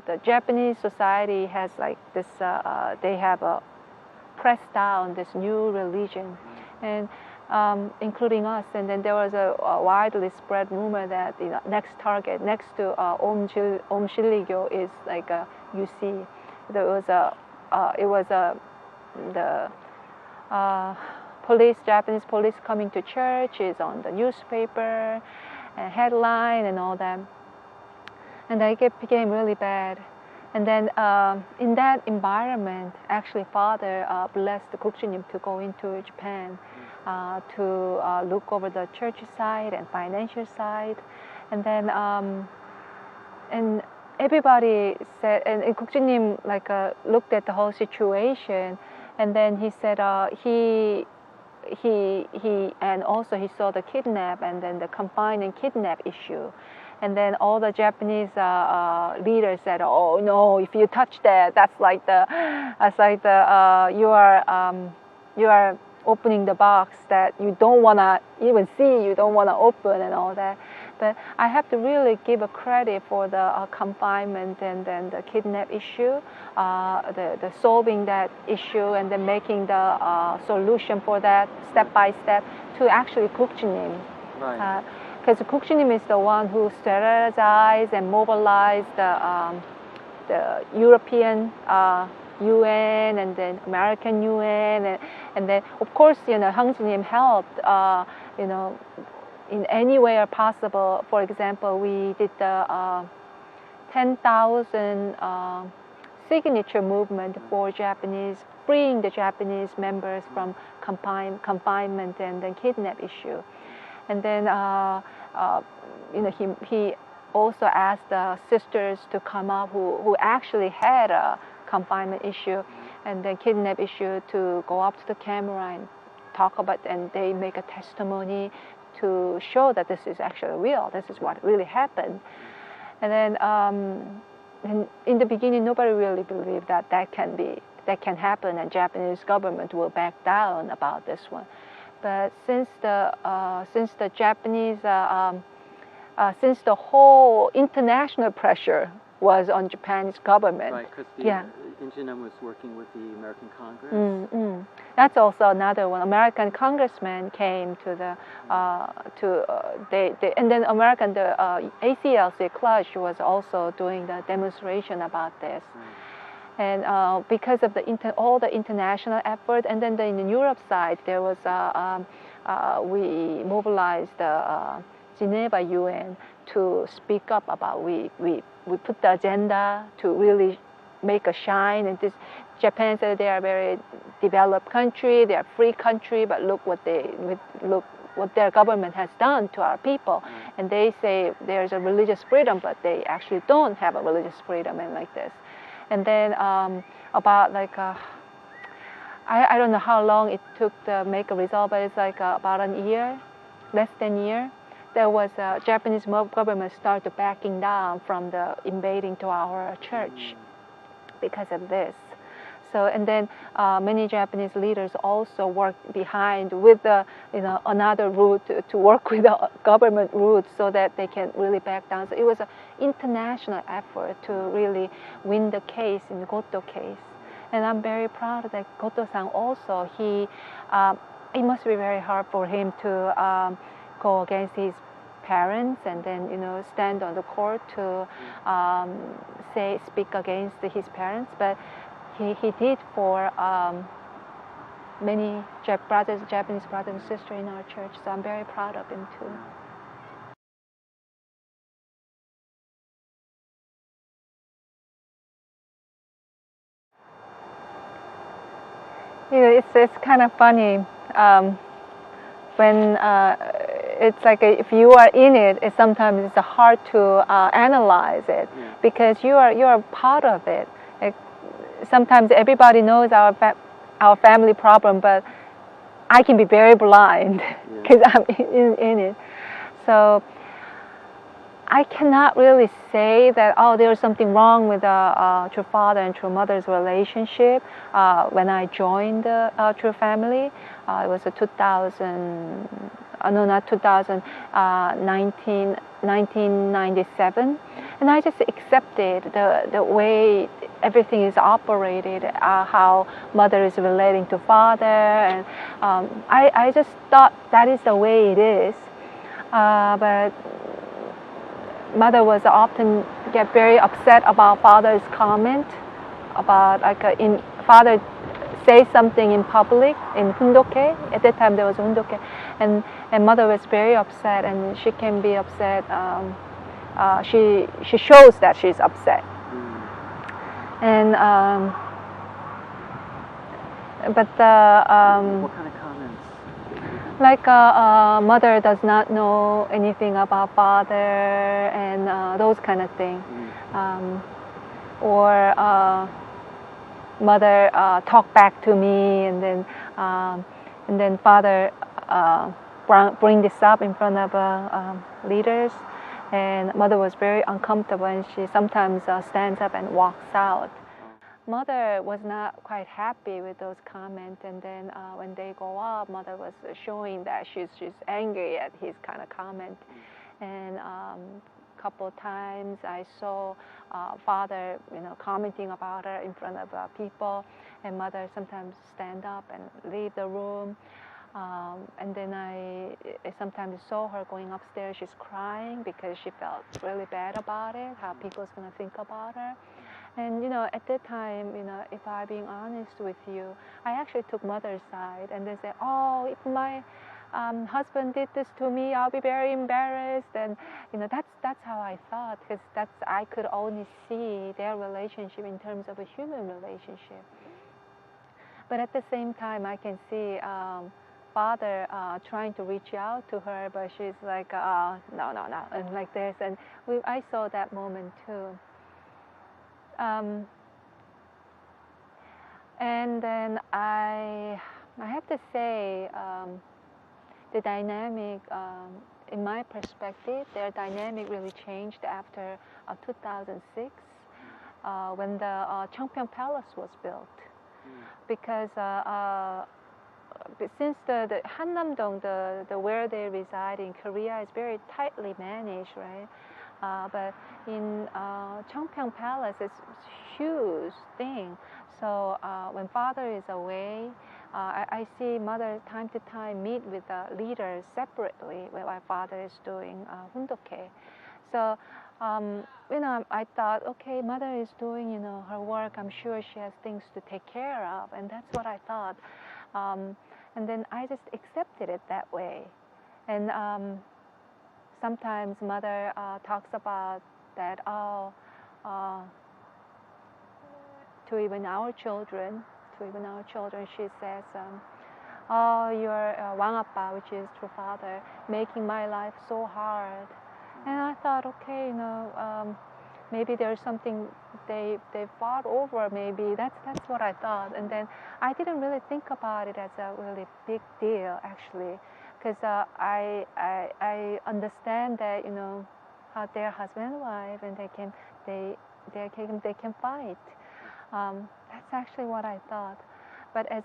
the Japanese society has like this. They have pressed down this new religion, and including us. And then there was a widely spread rumor that next target next to Om Shilligyo is like a UC. There was the Japanese police coming to church is on the newspaper, and headline and all that. And it became really bad. And then in that environment, actually, Father blessed Gukju Nim to go into Japan to look over the church side and financial side. And then and everybody said, and Gukju Nim like looked at the whole situation, and then he said he and also he saw the kidnap and then the confine and kidnap issue. And then all the Japanese leaders said, "Oh no! If you touch that, that's like the you are opening the box that you don't wanna even see, you don't wanna open and all that." But I have to really give a credit for the confinement and then the kidnap issue, the solving that issue and then making the solution for that step by step to actually Gukju Nim. Right. Because Gukju Nim is the one who strategized and mobilized the European UN and then American UN, and then of course Hung Nim helped in any way possible. For example, we did the 10,000 signature movement for Japanese, freeing the Japanese members from confinement and then kidnap issue. And then he also asked the sisters to come up who actually had a confinement issue and then kidnap issue to go up to the camera and talk about, and they make a testimony to show that this is actually real. This is what really happened. And then in the beginning, nobody really believed that can happen, and Japanese government will back down about this one. But since the Japanese, since the whole international pressure was on Japan's government, right? Because Yeonah Nim was working with the American Congress. That's also another one. American congressman came to the and then the ACLC Clutch was also doing the demonstration about this. And because of all the international effort, and then in the Europe side, there was we mobilized the Geneva UN to speak up about. We put the agenda to really make a shine. And Japan said they are a very developed country, they are a free country, but look what their government has done to our people. And they say there's a religious freedom, but they actually don't have a religious freedom and like this. And then about like I don't know how long it took to make a result, but it's like about a year, less than a year. There was Japanese government started backing down from the invading to our church because of this. So and then many Japanese leaders also worked behind with the another route to work with the government route so that they can really back down. So it was an international effort to really win the case in the Goto case. And I'm very proud that Goto-san also, it must be very hard for him to go against his parents and then stand on the court to speak against his parents, but he did for many Japanese brothers and sisters in our church. So I'm very proud of him too. It's kind of funny when it's like if you are in it, sometimes it's hard to analyze it because you are part of it. Sometimes everybody knows our family problem, but I can be very blind because I'm in it. So I cannot really say that there's something wrong with the True Father and True Mother's relationship. When I joined the True Family, it was 1997. and I just accepted the way everything is operated, how mother is relating to father, and I just thought that is the way it is. But mother was often get very upset about father's comment about father say something in public in hundoke. At that time there was hundoke, and mother was very upset, and she can be upset. She shows that she's upset, and but what kind of comments? Like mother does not know anything about father, and those kind of things, or mother talk back to me, and then father bring this up in front of leaders, and mother was very uncomfortable, and she sometimes stands up and walks out. Mother was not quite happy with those comments, and then when they go up, mother was showing that she's angry at his kind of comment, and couple of times I saw father, commenting about her in front of people, and mother sometimes stand up and leave the room. And then I sometimes saw her going upstairs. She's crying because she felt really bad about it, how people's gonna think about her. And at that time, if I'm being honest with you, I actually took mother's side, and they said, "Oh, if my husband did this to me, I'll be very embarrassed." And that's how I thought, because I could only see their relationship in terms of a human relationship. But at the same time, I can see father trying to reach out to her, but she's like, no, and like this. And I saw that moment too. And then I have to say, the dynamic, in my perspective, their dynamic really changed after 2006, when the Cheongpyeong Palace was built. Because since the Hannam-dong, the where they reside in Korea, is very tightly managed, right? But in Cheongpyeong Palace, it's a huge thing. So when father is away, I see mother time to time meet with the leaders separately while father is doing hundoke. So I thought, okay, mother is doing her work. I'm sure she has things to take care of, and that's what I thought. And then I just accepted it that way. And sometimes mother talks about that, to even our children, she says, "Oh, you're Wangappa," which is true father, making my life so hard. And I thought, okay, maybe there's something they fought over. Maybe that's what I thought. And then I didn't really think about it as a really big deal, actually, because I understand that how they're husband and wife, and they can fight. That's actually what I thought. But as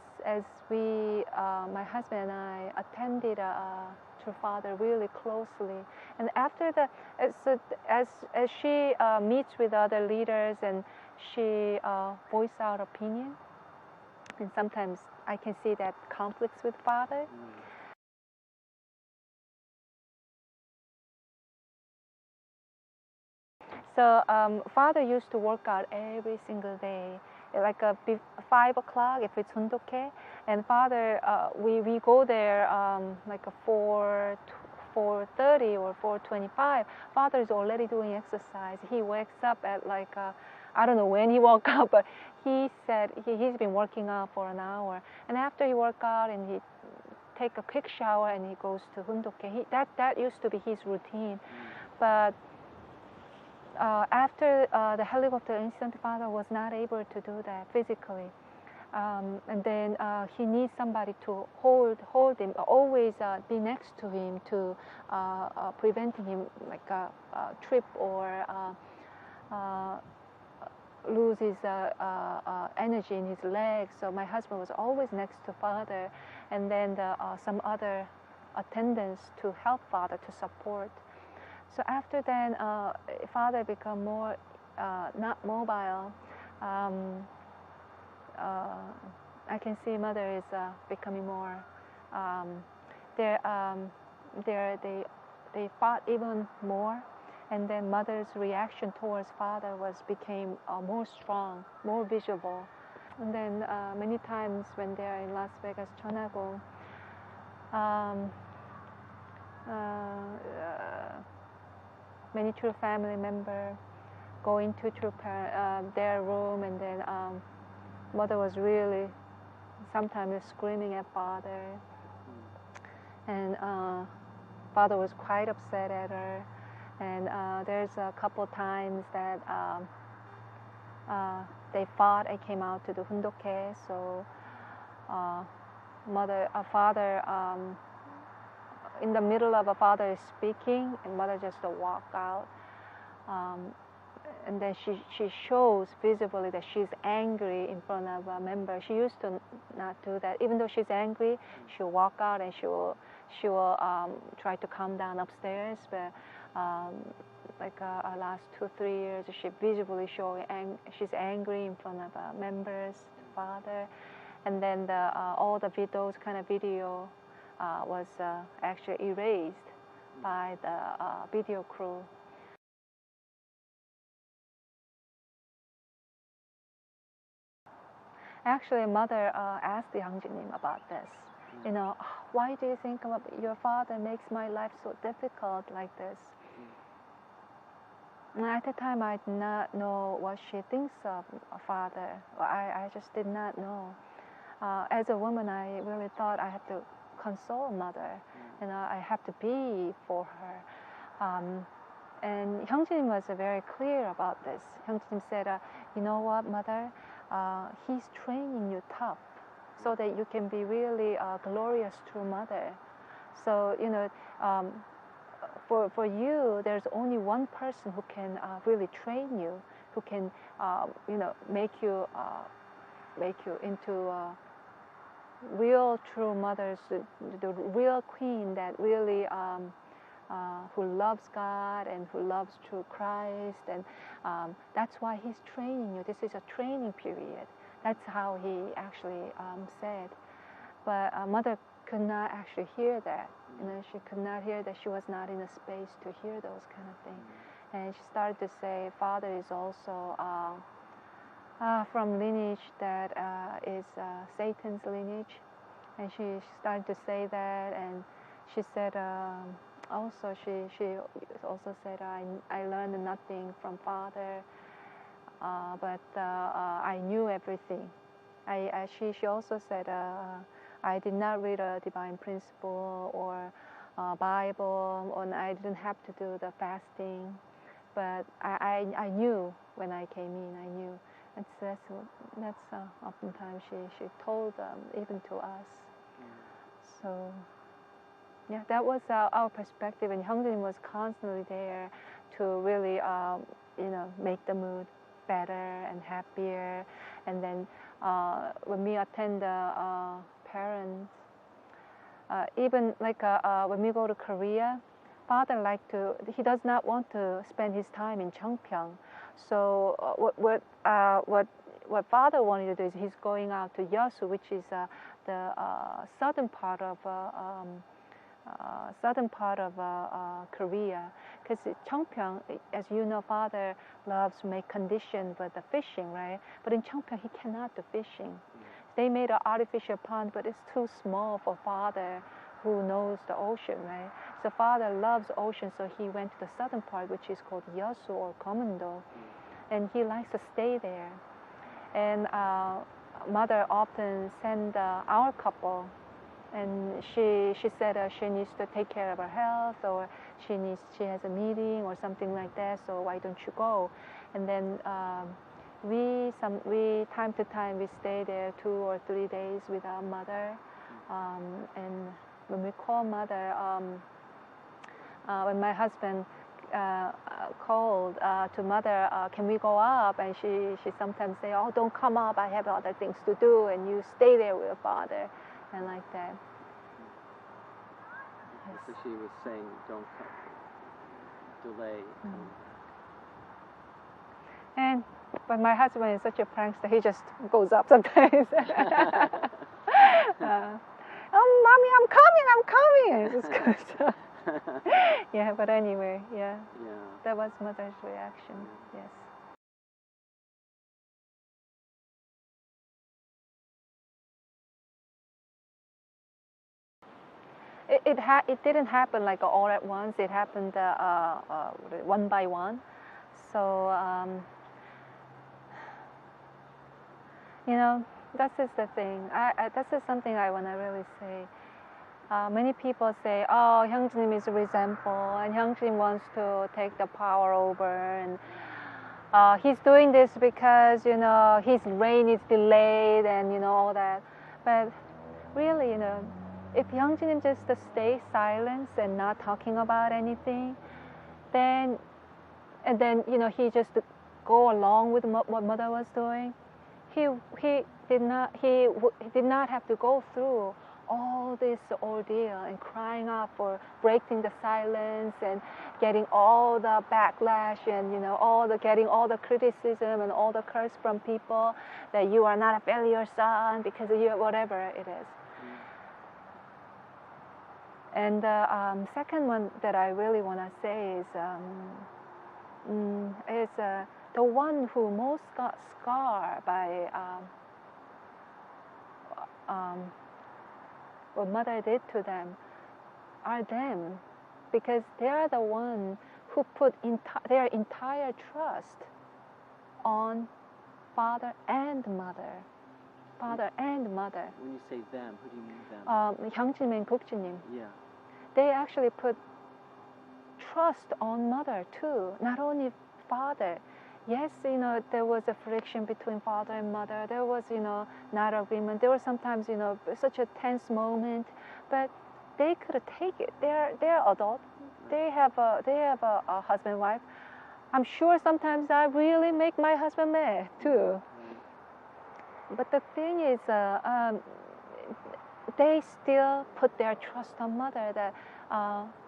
we, my husband and I, attended to father really closely, and after as she meets with other leaders, and she voice out opinion, and sometimes I can see that conflicts with father. So father used to work out every single day, like 5 o'clock if it's hundoke, and father, we go there like a 4:30 or 4:25. Father is already doing exercise. He wakes up at like I don't know when he woke up, but he said he's been working out for an hour, and after he work out and he take a quick shower and he goes to hundoke. That used to be his routine, but after the helicopter incident, father was not able to do that physically, and then he needs somebody to hold him, always be next to him, to preventing him like a trip or lose his energy in his legs. So my husband was always next to father, and then some other attendants to help father to support. So after then, father become more not mobile. I can see mother is becoming more. They fought even more, and then mother's reaction towards father became more strong, more visible. And then many times when they are in Las Vegas, 전화고, many true family member go into their room, and then mother was really sometimes screaming at father, and father was quite upset at her. And there's a couple times that they fought and came out to the hundoke. So father, in the middle of a father is speaking, and mother just walk out. And then she shows visibly that she's angry in front of a member. She used to not do that. Even though she's angry, she'll walk out and she will try to calm down upstairs. But like last 2-3 years, she visibly showing she's angry in front of members, father. And then all the those kind of video was actually erased by the video crew. Actually, mother asked Yeonah Nim about this. You know, why do you think your father makes my life so difficult like this? And at the time, I did not know what she thinks of a father. I just did not know. As a woman, I really thought I had to console mother. You know, I have to be for her. And Yeonah Nim was very clear about this. Yeonah Nim said, you know what, mother? He's training you tough so that you can be really glorious true mother. So, you know, for you, there's only one person who can really train you, who can, you know, make you into real true mothers, the real queen that really who loves God and who loves true Christ, and that's why he's training you. This is a training period. That's how he actually said. But mother could not actually hear that. You know, she could not hear that. She was not in a space to hear those kind of things. And she started to say, father is also from lineage that is Satan's lineage. And she started to say that, and she said, also she also said, I learned nothing from father, but I knew everything. She also said, I did not read a divine principle or Bible, and I didn't have to do the fasting, but I knew when I came in. I knew. That's oftentimes she told even to us. So yeah, that was our perspective, and Yeonah Nim was constantly there to really you know, make the mood better and happier. And then when we attend the parents, even like when we go to Korea, father he does not want to spend his time in Cheongpyeong. So what father wanted to do is he's going out to Yeosu, which is the southern part of Korea, because Cheongpyeong, as you know, father loves to make conditions with the fishing, right? But in Cheongpyeong, he cannot do fishing. They made an artificial pond, but it's too small for father who knows the ocean, right? So father loves ocean, so he went to the southern part, which is called Yeosu or Gomendo, and he likes to stay there. And mother often send our couple, and she said she needs to take care of her health, or she has a meeting or something like that, so why don't you go? And then we time to time we stay there 2 or 3 days with our mother, and when we call mother, when my husband called to mother, can we go up? And she sometimes say, oh, don't come up, I have other things to do, and you stay there with your father, and like that. So she was saying, don't come. delay coming back. But my husband is such a prankster. He just goes up sometimes. Oh, mommy, I'm coming. It just goes up. Yeah, but anyway, yeah. That was mother's reaction. Yes. It didn't happen like all at once. It happened one by one. So you know, this is the thing. This is something I want to really say. Many people say, "Oh, Hyungjinim is resentful, and Hyungjinim wants to take the power over, and he's doing this because his reign is delayed, and all that." But really, if Hyungjinim just stay silent and not talking about anything, then he just go along with what mother was doing, he did not have to go through all this ordeal and crying out for breaking the silence and getting all the backlash and getting all the criticism and all the curse from people that you are not a failure son because of you, whatever it is. And the second one that I really want to say is the one who most got scarred by what mother did to them are them, because they are the one who put their entire trust on father and mother. Father and mother. When you say them, who do you mean them? Hyungjinim and Gukjinim. Yeah. They actually put trust on mother too, not only father. Yes, there was a friction between father and mother. There was, not agreement. There was sometimes, such a tense moment, but they could take it. They're adult. They have a husband and wife. I'm sure sometimes I really make my husband mad too. But the thing is, they still put their trust on mother, that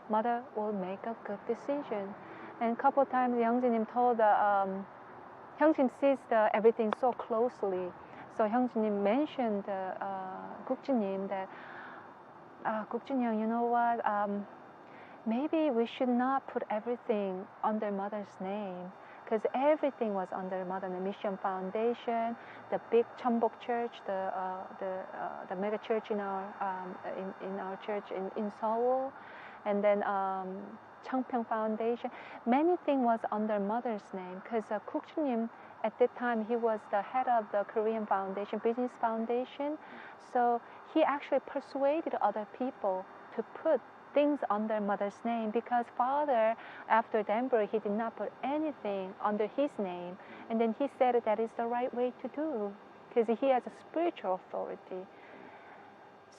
mother will make a good decision. And a couple of times, Hyungjinim told Hyungjinim sees everything so closely. So Hyungjinim mentioned Gukjinim that, Gukjinim, you know what? Maybe we should not put everything under mother's name, because everything was under Mother Mission Foundation, the big Cheonbok Church, the mega church in our church in Seoul, and then Changpyeong Foundation. Many things was under mother's name, because Gukjinim at that time, he was the head of the Korean Foundation, Business Foundation. So he actually persuaded other people to put things under mother's name, because father, after Denver, he did not put anything under his name. And then he said that is the right way to do, because he has a spiritual authority.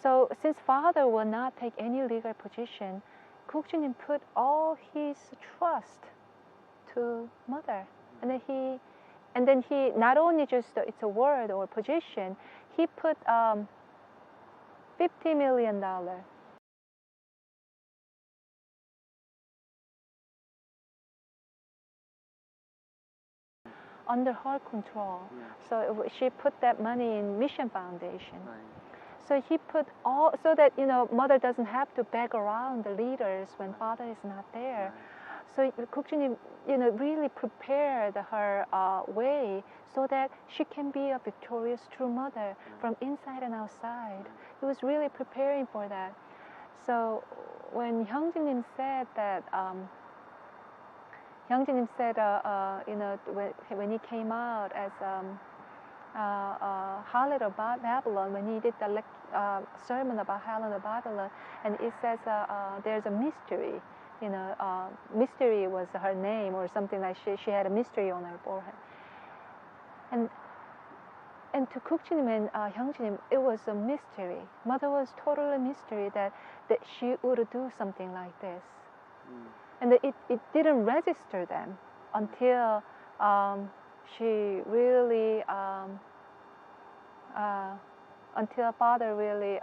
So since father will not take any legal position, Gukjinim put all his trust to mother. And then he not only just it's a word or position, he put $50 million under her control. So she put that money in Mission Foundation. So he put all, so that mother doesn't have to beg around the leaders when father is not there. So Gukjinim really prepared her way so that she can be a victorious true mother from inside and outside. He was really preparing for that. So when Hyungjinim said that, when he came out as Harlot of Babylon, when he did the sermon about Harlot of Babylon, and it says there's a mystery. Mystery was her name, or something like she had a mystery on her forehead. And to Gukjinim and Hyungjinim, it was a mystery. Mother was totally a mystery that she would do something like this. And it didn't register them until she really, until father really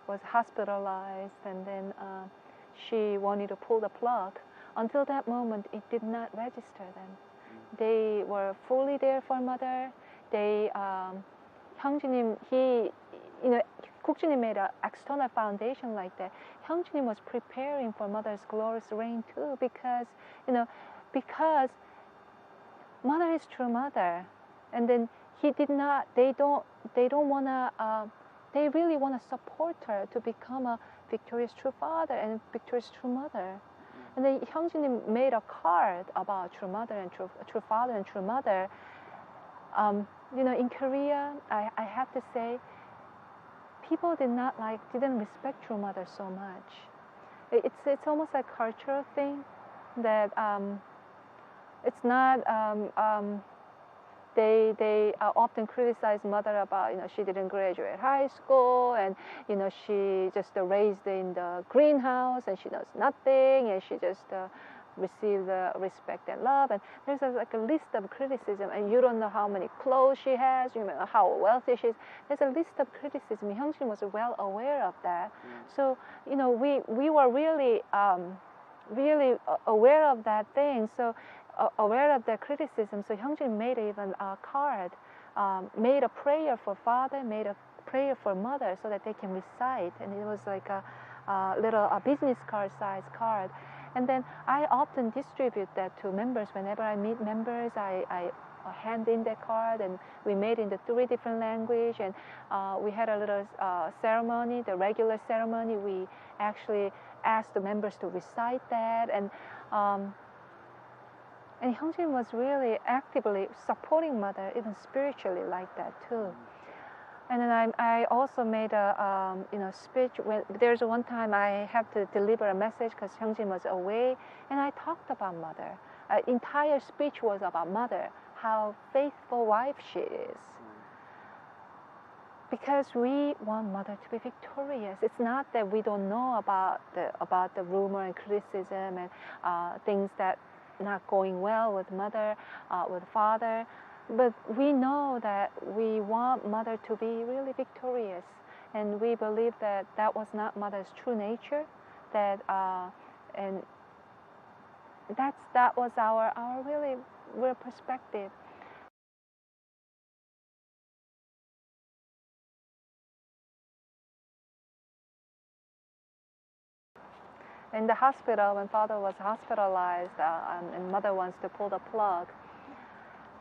was hospitalized, and then she wanted to pull the plug until that moment, it did not register them. They were fully there for mother. They, 형제님, 국주님 made an external foundation like that. 형제님 was preparing for mother's glorious reign too, because mother is true mother, and then they really want to support her to become a victorious true father and victorious true mother. And then 형제님 made a card about true mother and true father and true mother. In Korea, I have to say, people didn't respect true mother so much. It's almost like a cultural thing that it's not. They often criticize mother about she didn't graduate high school, and she just raised in the greenhouse and she knows nothing, and she just received the respect and love, and there's a list of criticism, and you don't know how many clothes she has, you don't know how wealthy she is. There's a list of criticism. Hyungjin was well aware of that. So we were really aware of that thing. So aware of the criticism. So Hyungjin made even a card, made a prayer for father, made a prayer for mother, so that they can recite. And it was like a little business card size card. And then I often distribute that to members. Whenever I meet members, I hand in that card, and we made in the 3 different languages. And we had a little ceremony, the regular ceremony. We actually asked the members to recite that. And Hyungjin was really actively supporting mother, even spiritually, like that too. And then I also made a speech. There's one time I have to deliver a message because Hyungjin was away, and I talked about mother. Entire speech was about mother, how faithful wife she is. Because we want mother to be victorious. It's not that we don't know about the rumor and criticism and things that not going well with mother, with father, but we know that we want mother to be really victorious, and we believe that that was not mother's true nature, and that was our really real perspective. In the hospital, when father was hospitalized, and mother wants to pull the plug.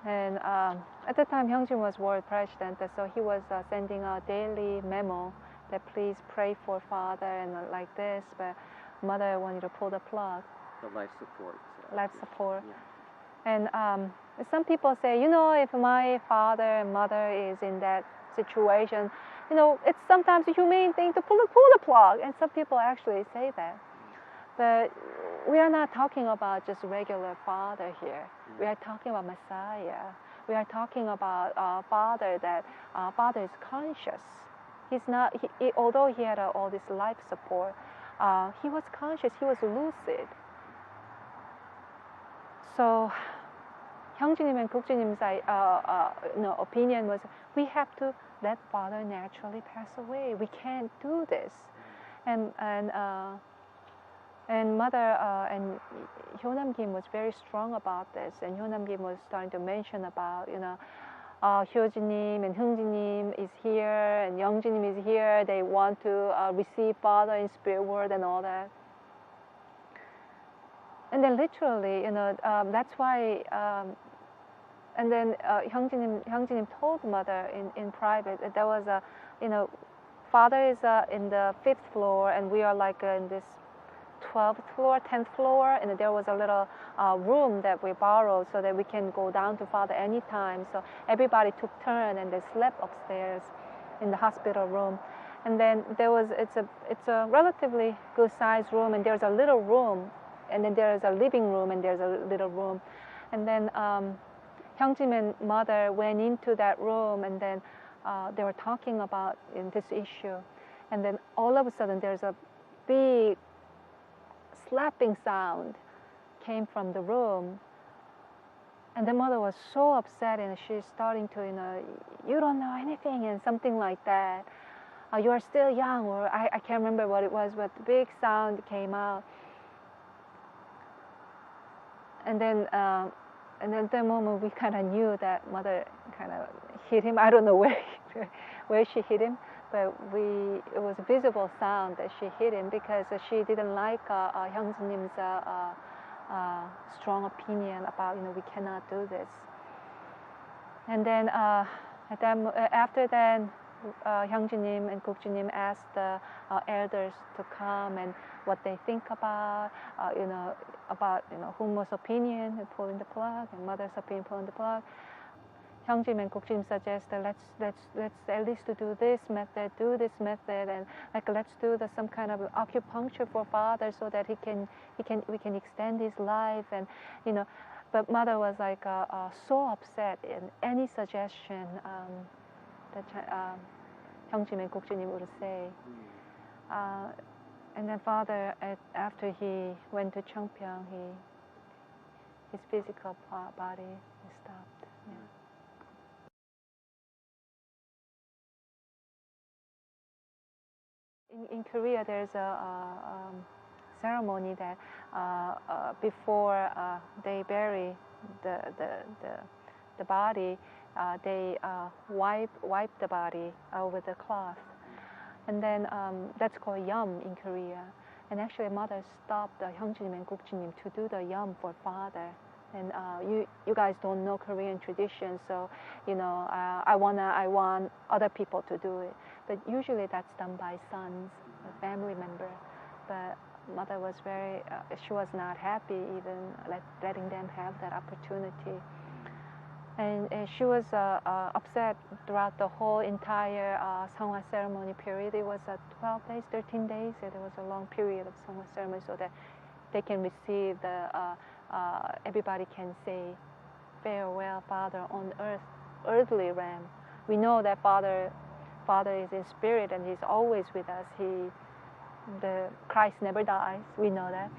And at the time, Hyungjin was world president, so he was sending a daily memo that please pray for father and like this, but mother wanted to pull the plug. The life support. Life support. Yeah. And some people say, if my father and mother is in that situation, it's sometimes a humane thing to pull the plug. And some people actually say that. But we are not talking about just regular father here. We are talking about Messiah. We are talking about father that father is conscious. He's not. Although he had all this life support, he was conscious. He was lucid. So, 형제님 and 국주님's opinion was we have to let father naturally pass away. We can't do this, and mother and Yeonah Nim was very strong about this, and Yeonah Nim was starting to mention about Hyoji Nim and Hyunji Nim is here, and Youngji Nim is here. They want to receive father in spirit world and all that. And then literally, that's why. And then Hyunji Nim told mother in private that there was father is in the 5th floor, and we are like in this 12th floor, 10th floor, and there was a little room that we borrowed so that we can go down to father anytime. So everybody took turn, and they slept upstairs in the hospital room. And then it's a relatively good sized room, and there's a little room, and then there's a living room, and there's a little room. And then Hyungjin and mother went into that room, and then they were talking about this issue. And then all of a sudden there's a big slapping sound came from the room, and the mother was so upset, and she's starting to you don't know anything and something like that, you are still young, or I can't remember what it was, but the big sound came out. and then at that moment we kind of knew that mother kind of hit him. I don't know where she hit him, but it was a visible sound that she hit him because she didn't like Hyung Jin Nim's strong opinion about we cannot do this. And then after that, Hyung Jin Nim and Guk Jin Nim asked the elders to come and what they think about Humo's opinion and pulling the plug, and mother's opinion pulling the plug. Hyung Jin and Guk Jin suggested let's at least do this method, and let's do some kind of acupuncture for father so that we can extend his life, and But mother was so upset in any suggestion that Hyung Jin and Guk Jin would say. And then father, after he went to Cheongpyeong, his physical body stopped. Yeah. In Korea, there's a ceremony that before they bury the body, they wipe the body with a cloth, and then that's called yum in Korea. And actually, mother stopped Hyung Jin and Guk Jin to do the yum for father. And you guys don't know Korean tradition, so I want other people to do it. But usually that's done by sons, a family member. But mother was she was not happy even letting them have that opportunity. And she was upset throughout the whole entire Seonghwa ceremony period. It was 12 days, 13 days. There was a long period of Seonghwa ceremony so that they can receive everybody can say farewell, Father, on earthly realm. We know that Father is in spirit and He's always with us. The Christ never dies. We know that.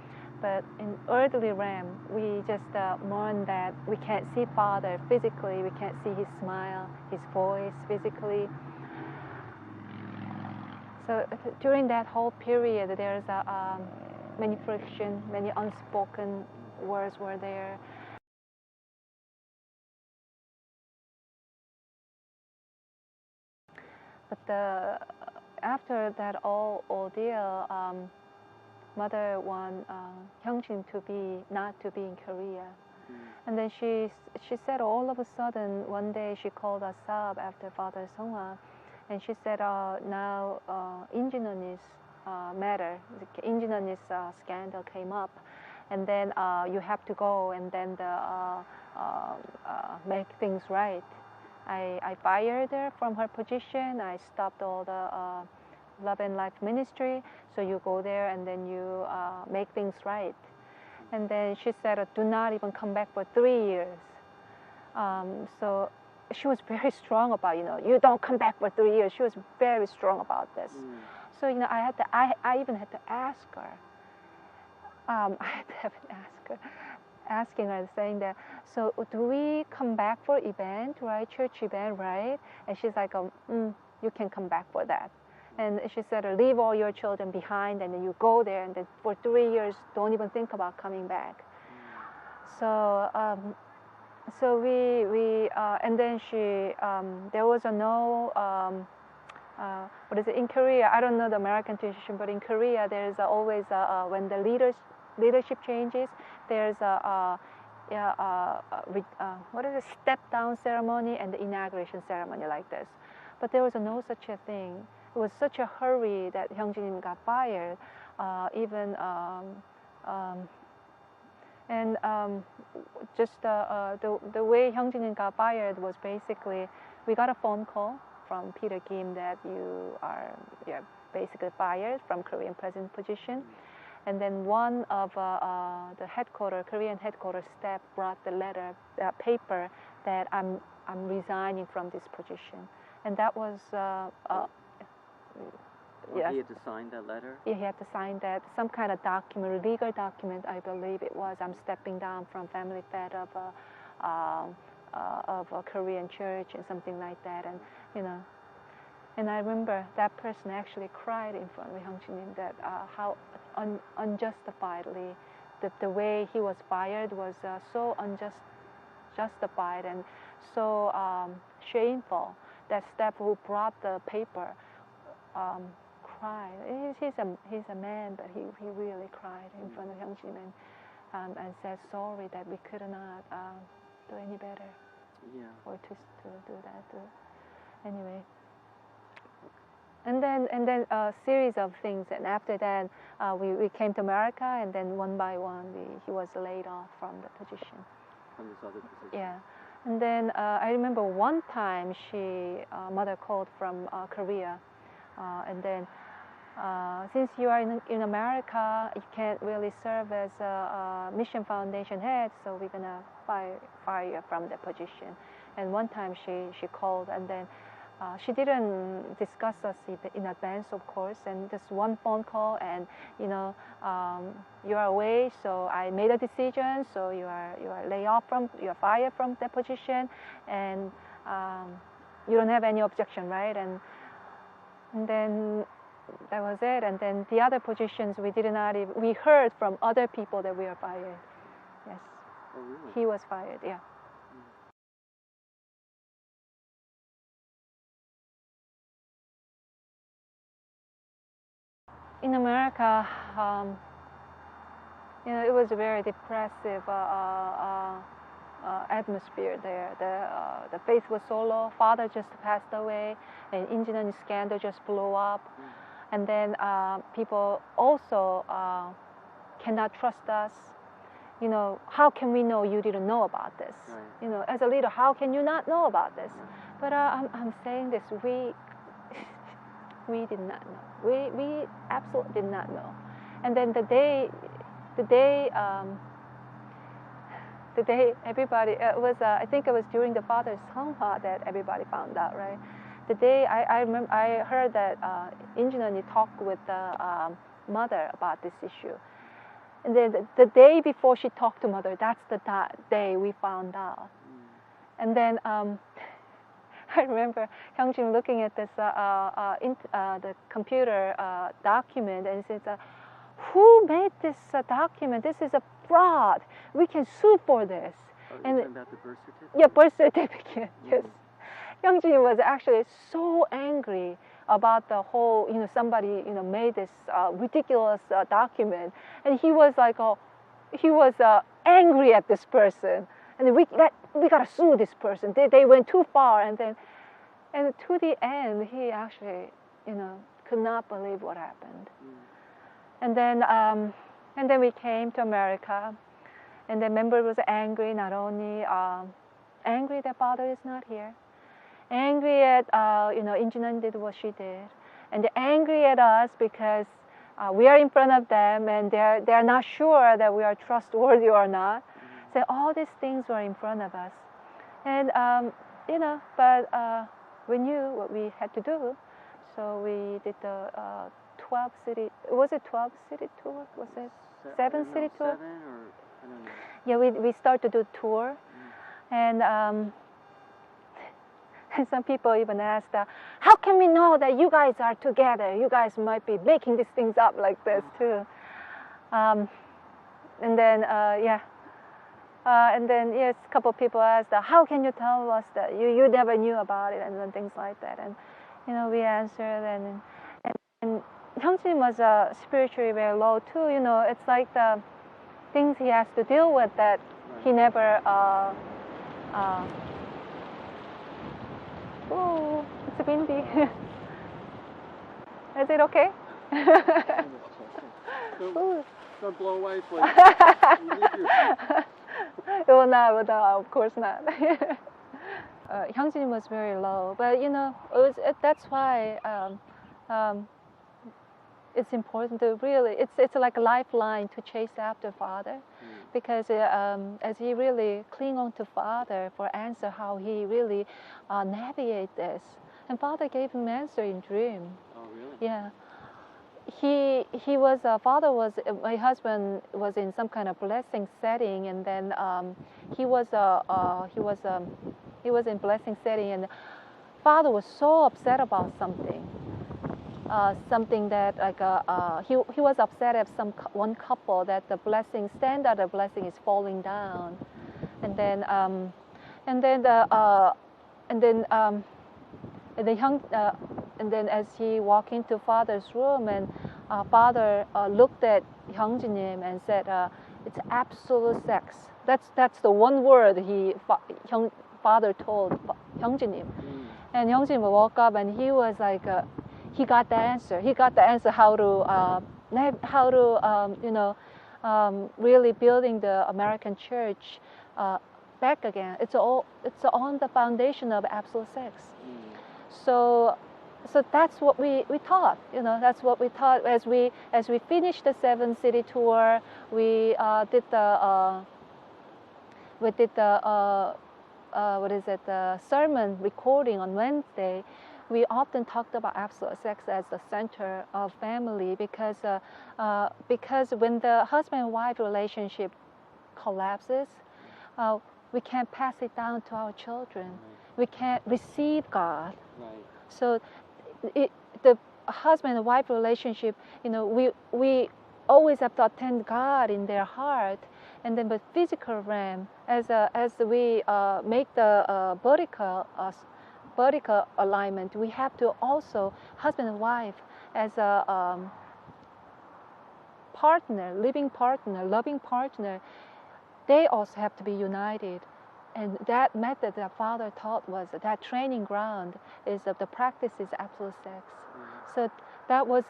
But in earthly realm, we just mourn that we can't see Father physically. We can't see His smile, His voice physically. So during that whole period, there's many friction, many unspoken words were there. But after that ordeal, mother want Hyung Jin not to be in Korea. And then she said all of a sudden one day she called us up after Father Seonghwa, and she said now Injinonis matter, Injinonis scandal came up, and then you have to go and then make things right. I fired her from her position. I stopped all the Love and Life ministry. So you go there and then you make things right. And then she said, do not even come back for 3 years. So she was very strong about, you don't come back for 3 years. She was very strong about this. So I even had to ask her. Asking her, saying that, so do we come back for event, right? Church event, right? And she's like, you can come back for that. And she said, leave all your children behind, and then you go there, and then for 3 years, don't even think about coming back. So, and then there was what is it in Korea? I don't know the American tradition, but in Korea, there's always when the leadership changes, there's what is it, step down ceremony and the inauguration ceremony like this. But there was no such a thing. It was such a hurry that Hyung Jin got fired. Just the way Hyung Jin got fired was basically we got a phone call from Peter Kim that you are basically fired from Korean president position. And then one of the Korean headquarters staff brought the paper that I'm resigning from this position. And that was yes. He had to sign that letter? Yeah, he had to sign that, some kind of document, legal document, I believe it was. I'm stepping down from family fed of a Korean church and something like that. And and I remember that person actually cried in front of Hyung Jin that how unjustifiedly the way he was fired was so justified and so shameful that staff who brought the paper cried. He's a man, but he really cried in front of Hyung Jin and said sorry that we could not do any better. Yeah. Or to do that. Anyway. And then a series of things, and after that we came to America, and then one by one he was laid off from the position. From this other position. Yeah, and then I remember one time mother called from Korea, and then since you are in America, you can't really serve as a mission foundation head, so we're gonna fire you from the position. And one time she called, and then she didn't discuss us in advance, of course, and just one phone call, and you are away, so I made a decision, so you are you're fired from that position, and you don't have any objection, right? And then that was it. And then the other positions we heard from other people that we are fired. Yes. Oh, really? He was fired, yeah. In America, it was a very depressive atmosphere there. The faith was so low. Father just passed away, and engineering scandal just blew up. And then people also cannot trust us. How can we know you didn't know about this? Right. As a leader, how can you not know about this? But I'm saying this, we did not know. We absolutely did not know. And then the day everybody, I think it was during the father's Seonghwa that everybody found out, right? The day I remember, I heard that Injinani talked with the mother about this issue. And then the day before she talked to mother, that's the day we found out. And then I remember Hyungjin looking at this the computer document, and said, "Who made this document? This is a fraud. We can sue for this." Oh, and about the birth certificate? Yeah, birth certificate. Yes. Hyungjin was actually so angry about the whole, somebody, made this ridiculous document, and he was like, angry at this person, and we gotta sue this person. They went too far, and to the end, he actually, could not believe what happened. And then we came to America, and the member was angry, not only angry that father is not here, angry at Injinan did what she did, and they're angry at us because we are in front of them, and they're not sure that we are trustworthy or not. So all these things were in front of us, and but we knew what we had to do, so we did the 12 city. Was it 12 city tour? Was it 7 city tour? 7 or I don't know. Yeah, we started to do tour, and some people even asked, how can we know that you guys are together? You guys might be making these things up like this too. And then yes, a couple of people asked, how can you tell us that you never knew about it, and then things like that. And we answered, and Hyungjin was spiritually very low too. It's like the things he has to deal with that he never. Oh, it's windy. Is it okay? Don't blow away, please. You leave your... It will not, of course not. Hyungjin was very low, but that's why it's important to really, it's like a lifeline to chase after father, because as he really cling on to father for answer how he really navigate this, and father gave him answer in dream. Oh, really? Yeah. He was my husband was in some kind of blessing setting, and then he was in blessing setting, and father was so upset about something. something that like he was upset at one couple that the blessing standard of blessing is falling down, and then and then as he walked into father's room, and father looked at Hyung Nim and said, "It's absolute sex." That's the one word father told Hyung Nim. And Hyung Nim woke up and he was like, he got the answer. He got the answer how to really building the American church back again. It's on the foundation of absolute sex. So that's what we taught. That's what we taught as we finished the 7-city tour. We did the sermon recording on Wednesday. We often talked about absolute sex as the center of family because when the husband and wife relationship collapses, we can't pass it down to our children. We can't receive God. So the husband and wife relationship, we always have to attend God in their heart, and then the physical realm, as we make the vertical alignment, we have to also husband and wife as a partner, living partner, loving partner. They also have to be united. And that method that Father taught was that training ground is of the practice is absolute sex. So that was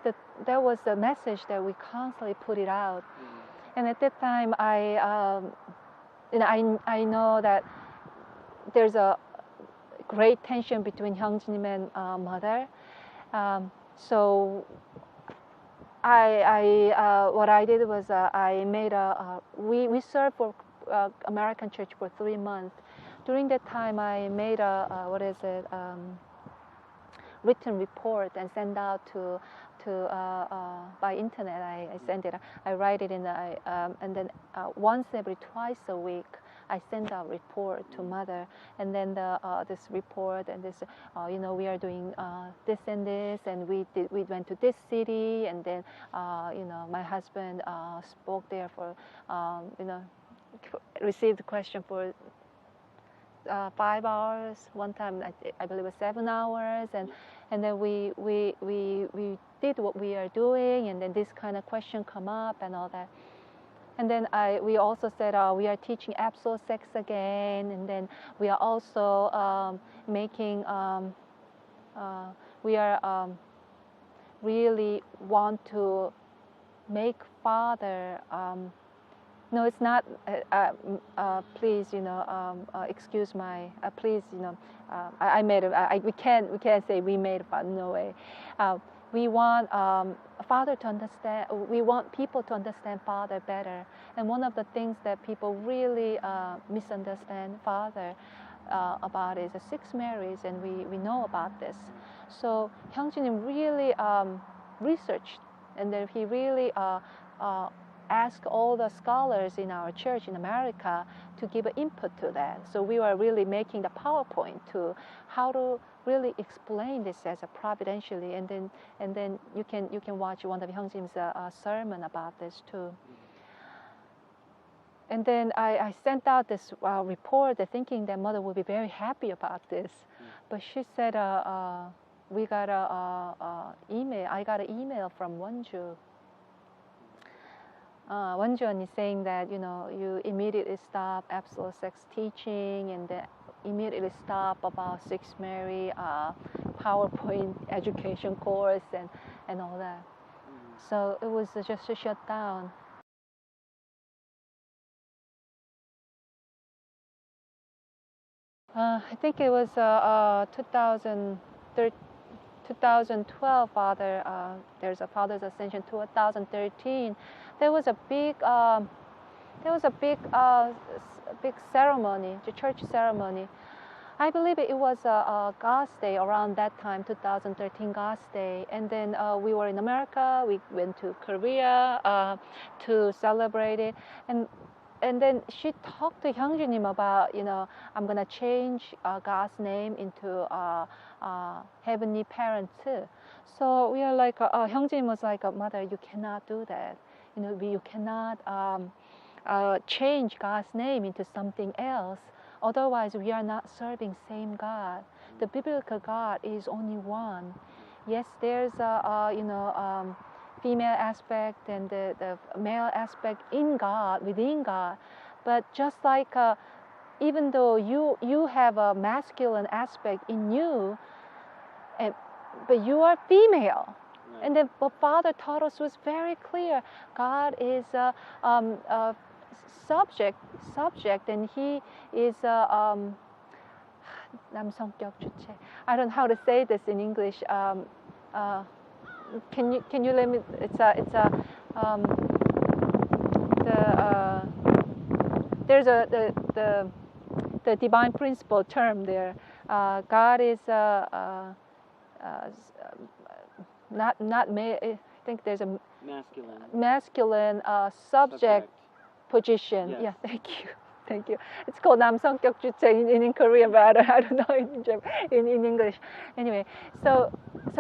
the message that we constantly put it out. And at that time, I know that there's a great tension between Hyung Nim and mother. So what I did was I made we served for American church for 3 months. During that time, I made written report and send out to by internet. I send it. I write it and then once every twice a week, I send out report to mother, and then this report and this, we are doing this and this, and we went to this city, and then my husband spoke there for received the question for 5 hours. One time I believe it was 7 hours, and then we did what we are doing, and then this kind of question come up and all that. And then we also said we are teaching absolute sex again, and then we are also making we are really want to make Father. No, it's not. Please, excuse my. Please, I made it. We can't say we made it. No way. We want Father to understand. We want people to understand Father better. And one of the things that people really misunderstand Father about is the 6 Marys, and we know about this. So Hyung Nim really researched, and then he really asked all the scholars in our church in America to give an input to that. So we were really making the PowerPoint to how to really explain this as a providentially, and then you can watch one of Hyung Nim's sermon about this too. And then I sent out this report thinking that mother would be very happy about this, but she said we got email. I got an email from Wonju. Wonju is saying that you immediately stop absolute sex teaching, and then immediately stop about 6 Mary PowerPoint education course and all that. So it was just shut down. I think it was 2012, Father. There's a Father's Ascension 2013. There was a big ceremony, the church ceremony. I believe it was a God's Day around that time, 2013 God's Day. And then we were in America. We went to Korea to celebrate it. And then she talked to Hyung Nim about, I'm going to change God's name into Heavenly Parent too. So we are like, Hyungjin was like, mother, you cannot do that. You cannot change God's name into something else. Otherwise, we are not serving same God. The biblical God is only one. Yes, there's a female aspect and the male aspect in God, within God. But just like even though you have a masculine aspect in you, but you are female. Right. And then what Father taught us was very clear. God is a subject, and He is 남성격 주체. I don't know how to say this in English. Can you let me? There's the divine principle term there. God is not male. I think there's a masculine subject position. Yes. Yeah, thank you. It's called 남성격 주체 in Korean, but I don't know in English. Anyway, so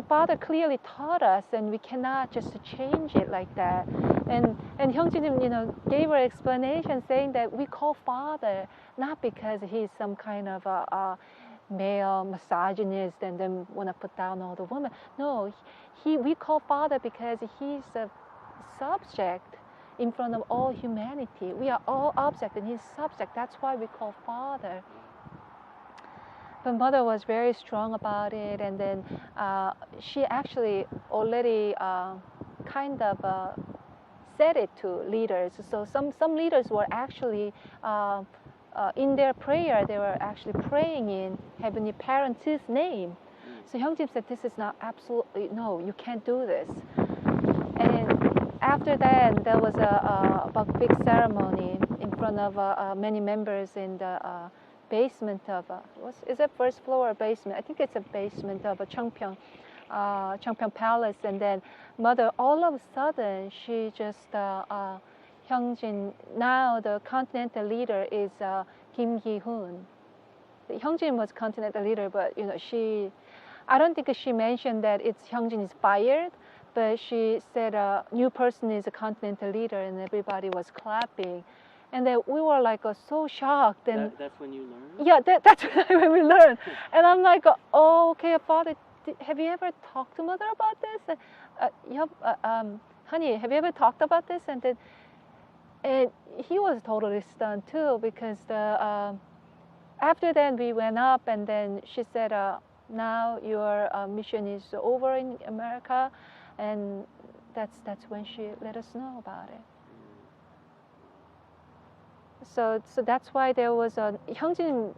Father clearly taught us, and we cannot just change it like that. And Hyungjin, gave her explanation saying that we call Father not because he's some kind of a male misogynist and then want to put down all the women. No, we call Father because he's a subject in front of all humanity. We are all object and he's subject. That's why we call Father. But Mother was very strong about it, and then she actually already kind of said it to leaders. So some leaders were actually in their prayer, they were actually praying in Heavenly Parent's name. So Hyungjin said, this is not absolutely, no, you can't do this. And after that, there was a big ceremony in front of many members in the basement of, is it first floor or basement? I think it's a basement of a Cheongpyeong Palace. And then Mother, all of a sudden, she just, Hyungjin, now the continental leader is Kim Gi-hoon. Hyungjin was continental leader, but I don't think she mentioned that Hyungjin is fired, but she said a new person is a continental leader, and everybody was clapping. And then we were like so shocked. And that's when you learned? Yeah, that's when we learned. And I'm like, oh, okay, Father, have you ever talked to Mother about this? Honey, have you ever talked about this? And then he was totally stunned too, because after that we went up, and then she said, now your mission is over in America, and that's when she let us know about it. So that's why there was Hyungjin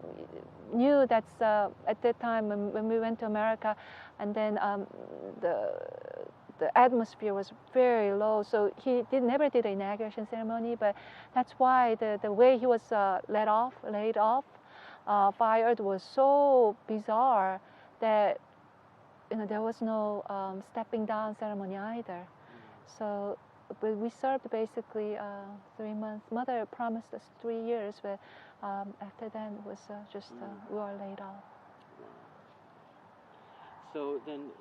knew that's at that time when we went to America, and then the atmosphere was very low, so he never did the inauguration ceremony. But that's why the way he was laid off, fired, was so bizarre that there was no stepping down ceremony either. So, but we served basically 3 months. Mother promised us 3 years, but after that it was just we were laid off. So then,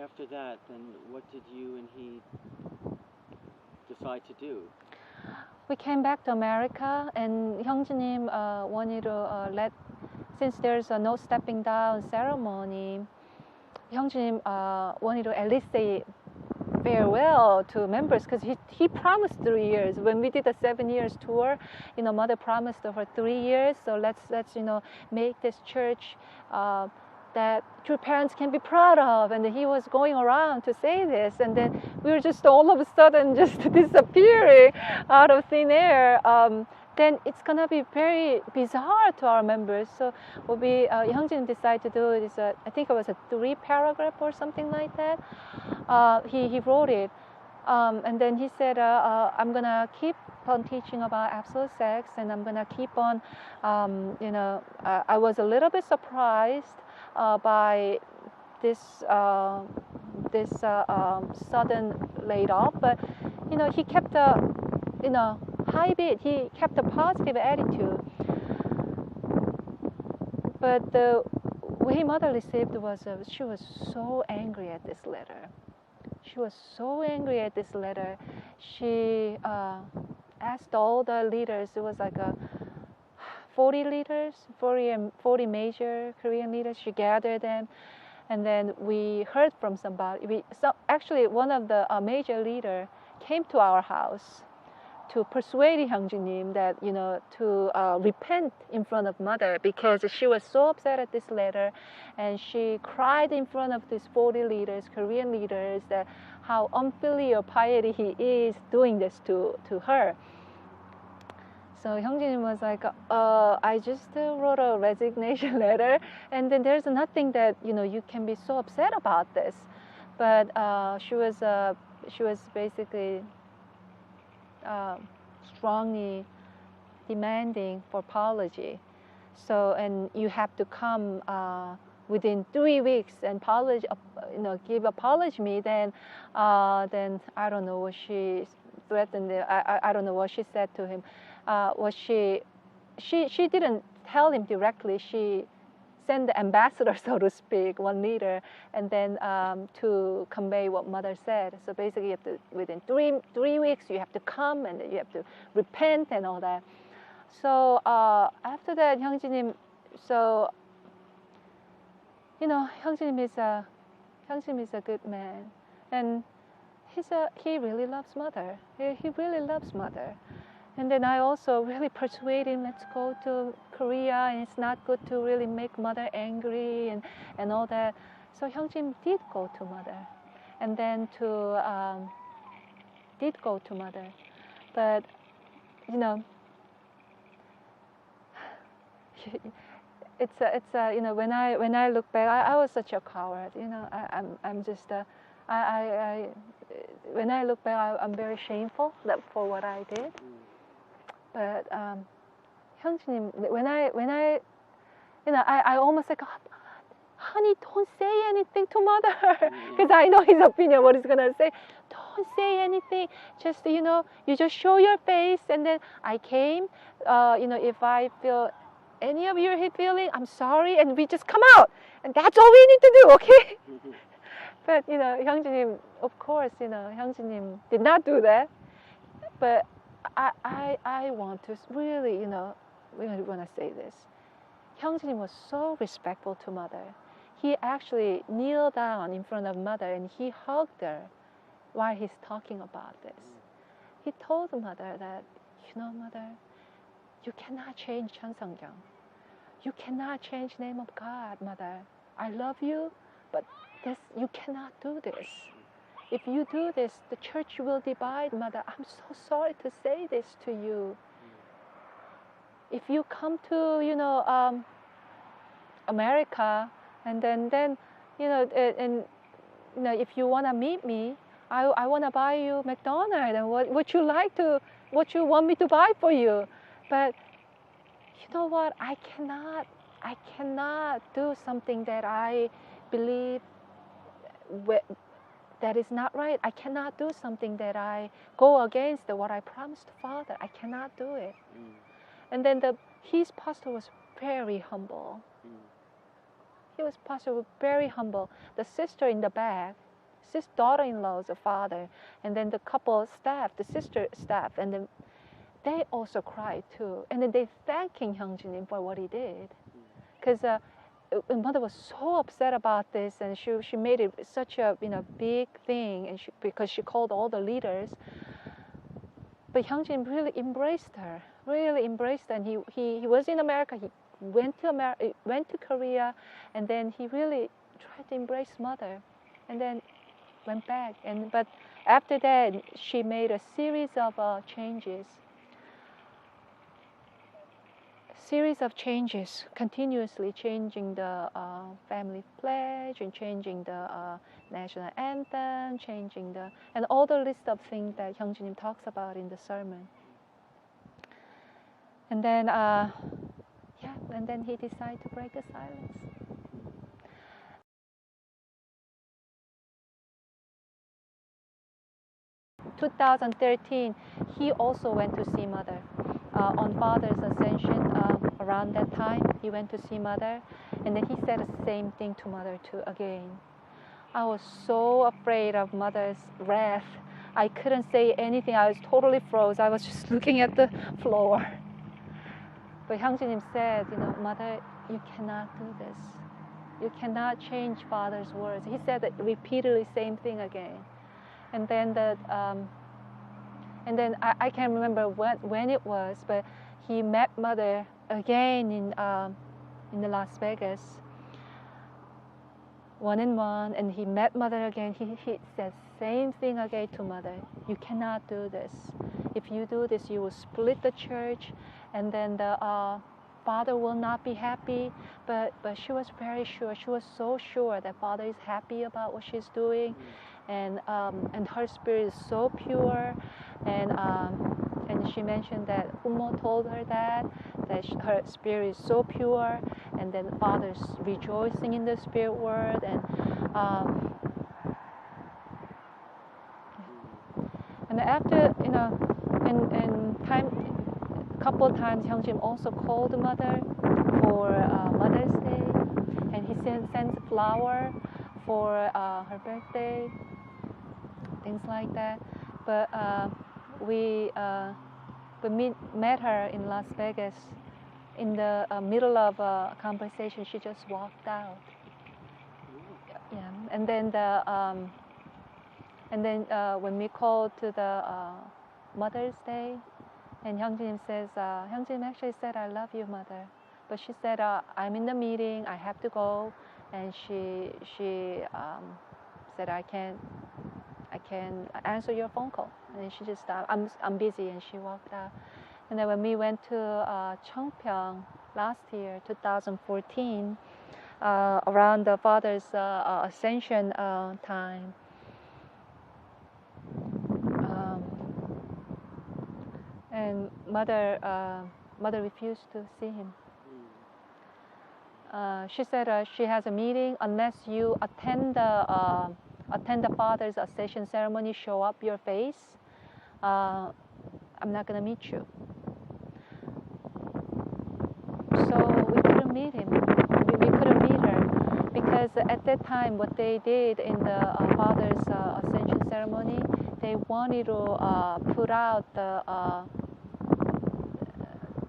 after that, what did you and he decide to do? We came back to America, and Yeonah Nim wanted to since there's no stepping down ceremony, Yeonah Nim wanted to at least say farewell to members, because he promised 3 years. When we did the 7 years tour, Mother promised for 3 years. So let's make this church that true parents can be proud of. And he was going around to say this, and then we were just all of a sudden just disappearing out of thin air. Then it's gonna be very bizarre to our members. So what Hyungjin decided to do is I think it was a 3-paragraph or something like that. He wrote it, and then he said, I'm gonna keep on teaching about absolute sex, and I'm gonna keep on. I was a little bit surprised by this sudden laid off, but he kept high beat. He kept a positive attitude. But way mother received was she was so angry at this letter. She was so angry at this letter. She asked all the leaders. It was like 40 leaders, 40 major Korean leaders. She gathered them, and then we heard from somebody. Actually, one of the major leader came to our house to persuade Hyungjin Nim that to repent in front of mother, because she was so upset at this letter, and she cried in front of these 40 leaders, Korean leaders, that how unfilial piety he is doing this to her. So Hyungjin Nim was like, I just wrote a resignation letter, and then there's nothing that you can be so upset about this. But she was basically strongly demanding for apology. So, and you have to come within 3 weeks and give apology me. Then I don't know what she threatened. I don't know what she said to him. She didn't tell him directly. She sent the ambassador, so to speak, one leader, and then to convey what mother said. So basically, you have to, within three weeks, you have to come and you have to repent and all that. So after that, Hyungjin Nim, so Hyungjin Nim is a good man, and he really loves mother. He really loves mother. And then I also really persuade him, let's go to Korea, and it's not good to really make mother angry and all that. So Hyungjin did go to mother, and then did go to mother. But it's when I look back, I was such a coward. I'm just when I look back, I'm very shameful for what I did. But Hyungjin Nim, when I almost like, honey, don't say anything to mother, because I know his opinion, what he's gonna say. Don't say anything. Just you just show your face, and then I came. If I feel any of your feeling, I'm sorry, and we just come out, and that's all we need to do, okay? But Hyungjin Nim, of course, Hyungjin Nim did not do that. But I want to really, we want to say this. Hyungjin Nim was so respectful to mother. He actually kneeled down in front of mother and he hugged her while he's talking about this. He told mother that, mother, you cannot change Cheonseonggyeong. You cannot change name of God, mother. I love you, but you cannot do this. If you do this, the church will divide, mother. I'm so sorry to say this to you. If you come to, America, and then if you want to meet me, I want to buy you McDonald's and what you want me to buy for you. But you know what? I cannot do something that I believe that is not right. I cannot do something that I go against what I promised Father. I cannot do it. And then his pastor was very humble. He was pastor very humble. The sister in the back, daughter-in-law's father, and then the couple staff, the sister staff, and then they also cried too. And then they thanking Hyungjin Nim for what he did, because mother was so upset about this, and she made it such a big thing, and because she called all the leaders. But Hyungjin really embraced her, and he was in America. He went to Korea, and then he really tried to embrace mother, and then went back. But after that, she made a series of changes, continuously changing the family pledge and changing the national anthem, and all the list of things that Hyungjin Nim talks about in the sermon. And then, and then he decided to break the silence. In 2013, he also went to see mother. on Father's Ascension, around that time, he went to see Mother, and then he said the same thing to Mother too again. I was so afraid of Mother's wrath. I couldn't say anything. I was totally froze. I was just looking at the floor. But Hyungjinim said, Mother, you cannot do this. You cannot change Father's words. He said that repeatedly, same thing again. And then I can't remember when it was, but he met Mother again in the Las Vegas, one-on-one, and he met Mother again. He said same thing again to Mother. You cannot do this. If you do this, you will split the church, and then the Father will not be happy. But she was very sure. She was so sure that Father is happy about what she's doing, and her spirit is so pure, and she mentioned that Humo told her that her spirit is so pure, and then Father's rejoicing in the spirit world, and after couple of times Hyungjin also called Mother for Mother's Day, and he sends flower for her birthday, things like that. But we met her in Las Vegas. In the middle of a conversation, she just walked out. Yeah, and then when we called to the Mother's Day, and Hyungjin says, Hyungjin actually said, "I love you, Mother," but she said, "I'm in the meeting. I have to go," and she said, "I can't answer your phone call," and she just, I'm busy, and she walked out. And then when we went to Cheongpyeong last year, 2014, around the Father's Ascension time, and Mother refused to see him. She said she has a meeting. Unless you attend the Father's Ascension ceremony, show up your face, I'm not gonna meet you. So we couldn't meet him. We couldn't meet her because at that time, what they did in the Father's Ascension ceremony, they wanted to put out the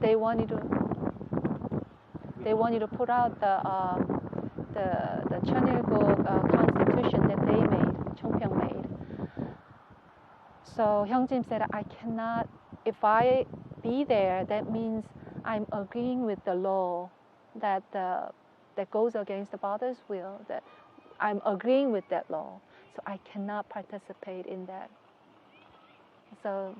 they wanted to put out the Cheonilguk constitution that they made, Cheongpyeong made. So Hyungjin said, I cannot, if I be there, that means I'm agreeing with the law that goes against the Father's will, that I'm agreeing with that law. So I cannot participate in that. So